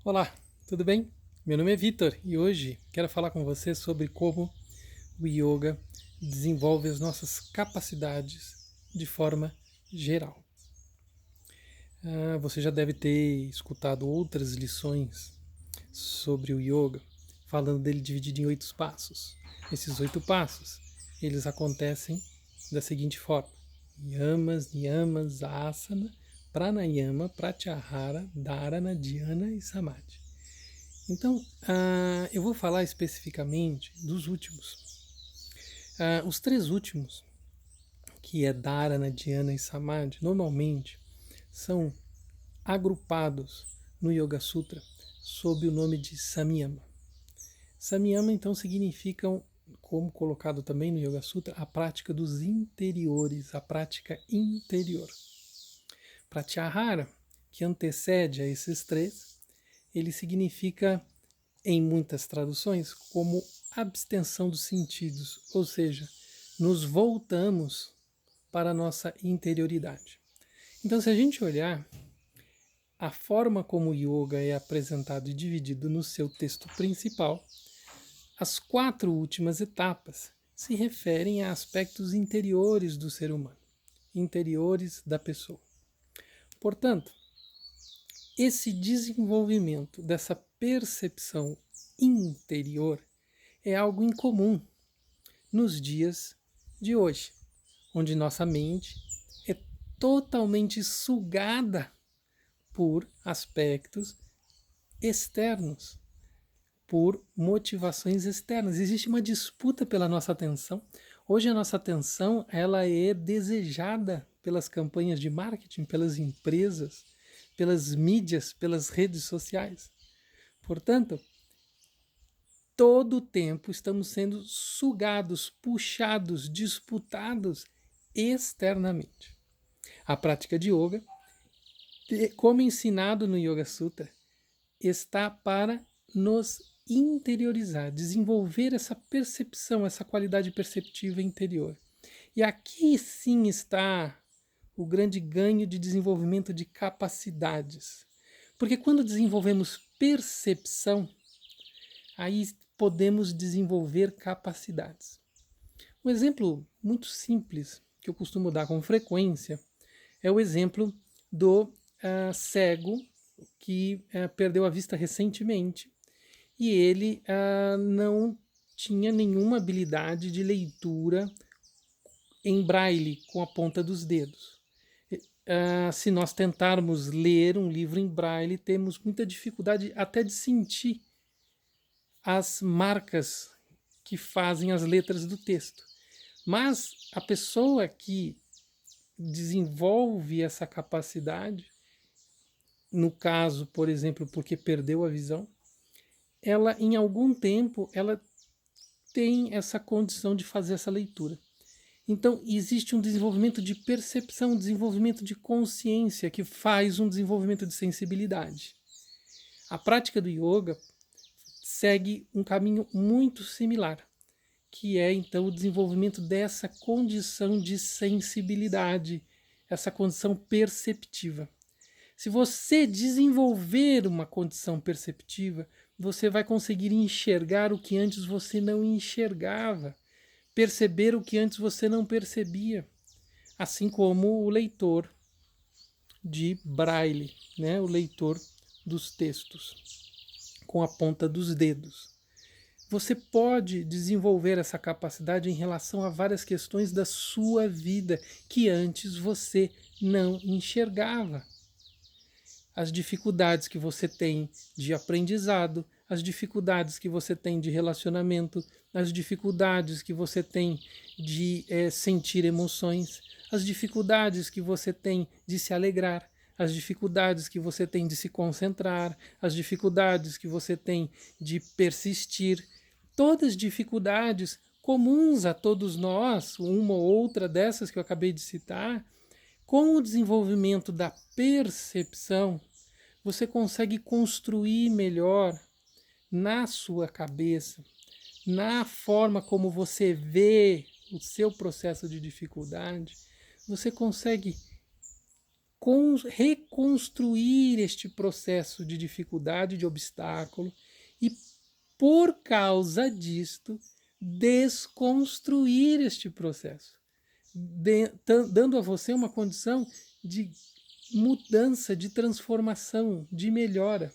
Olá, tudo bem? Meu nome é Vitor e hoje quero falar com você sobre como o yoga desenvolve as nossas capacidades de forma geral. Você já deve ter escutado outras lições sobre o yoga, falando dele dividido em 8 passos. Esses 8 passos, eles acontecem da seguinte forma: yamas, niyamas, asana, pranayama, pratyahara, dharana, dhyana e samadhi. Então, eu vou falar especificamente dos últimos. Os três últimos, que é Dharana, Dhyana e Samadhi, normalmente são agrupados no Yoga Sutra sob o nome de Samyama. Samyama, então, significam, como colocado também no Yoga Sutra, a prática dos interiores, a prática interior. Pratyahara, que antecede a esses três, ele significa, em muitas traduções, como abstenção dos sentidos, ou seja, nos voltamos para a nossa interioridade. Então, se a gente olhar a forma como o yoga é apresentado e dividido no seu texto principal, as 4 últimas etapas se referem a aspectos interiores do ser humano, interiores da pessoa. Portanto, esse desenvolvimento dessa percepção interior é algo incomum nos dias de hoje, onde nossa mente é totalmente sugada por aspectos externos, por motivações externas. Existe uma disputa pela nossa atenção. Hoje a nossa atenção ela é desejada pelas campanhas de marketing, pelas empresas, pelas mídias, pelas redes sociais. Portanto, todo o tempo estamos sendo sugados, puxados, disputados externamente. A prática de yoga, como ensinado no Yoga Sutra, está para nos interiorizar, desenvolver essa percepção, essa qualidade perceptiva interior. E aqui sim está o grande ganho de desenvolvimento de capacidades. Porque quando desenvolvemos percepção, aí podemos desenvolver capacidades. Um exemplo muito simples que eu costumo dar com frequência é o exemplo do cego que perdeu a vista recentemente e ele não tinha nenhuma habilidade de leitura em braille com a ponta dos dedos. Se nós tentarmos ler um livro em braille, temos muita dificuldade até de sentir as marcas que fazem as letras do texto. Mas a pessoa que desenvolve essa capacidade, no caso, por exemplo, porque perdeu a visão, ela em algum tempo ela tem essa condição de fazer essa leitura. Então existe um desenvolvimento de percepção, um desenvolvimento de consciência que faz um desenvolvimento de sensibilidade. A prática do yoga segue um caminho muito similar, que é então o desenvolvimento dessa condição de sensibilidade, essa condição perceptiva. Se você desenvolver uma condição perceptiva, você vai conseguir enxergar o que antes você não enxergava, perceber o que antes você não percebia, assim como o leitor de braille, né? O leitor dos textos com a ponta dos dedos. Você pode desenvolver essa capacidade em relação a várias questões da sua vida que antes você não enxergava. As dificuldades que você tem de aprendizado, as dificuldades que você tem de relacionamento, as dificuldades que você tem de sentir emoções, as dificuldades que você tem de se alegrar, as dificuldades que você tem de se concentrar, as dificuldades que você tem de persistir, todas dificuldades comuns a todos nós, uma ou outra dessas que eu acabei de citar. Com o desenvolvimento da percepção, você consegue construir melhor na sua cabeça, na forma como você vê o seu processo de dificuldade, você consegue reconstruir este processo de dificuldade, de obstáculo, e por causa disto, desconstruir este processo, dando a você uma condição de mudança, de transformação, de melhora.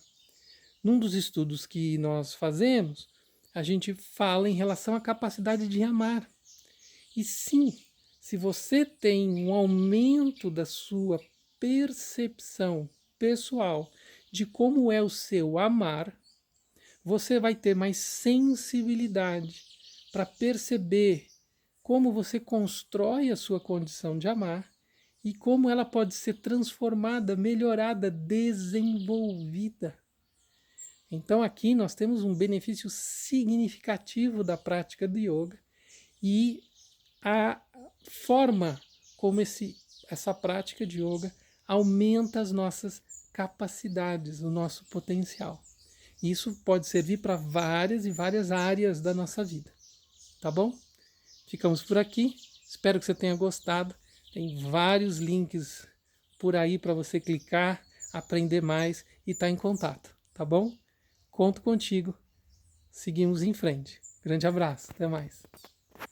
Num dos estudos que nós fazemos, a gente fala em relação à capacidade de amar. E sim, se você tem um aumento da sua percepção pessoal de como é o seu amar, você vai ter mais sensibilidade para perceber como você constrói a sua condição de amar e como ela pode ser transformada, melhorada, desenvolvida. Então aqui nós temos um benefício significativo da prática do yoga e a forma como essa prática de yoga aumenta as nossas capacidades, o nosso potencial. Isso pode servir para várias e várias áreas da nossa vida. Tá bom? Ficamos por aqui. Espero que você tenha gostado. Tem vários links por aí para você clicar, aprender mais e estar em contato. Tá bom? Conto contigo. Seguimos em frente. Grande abraço. Até mais.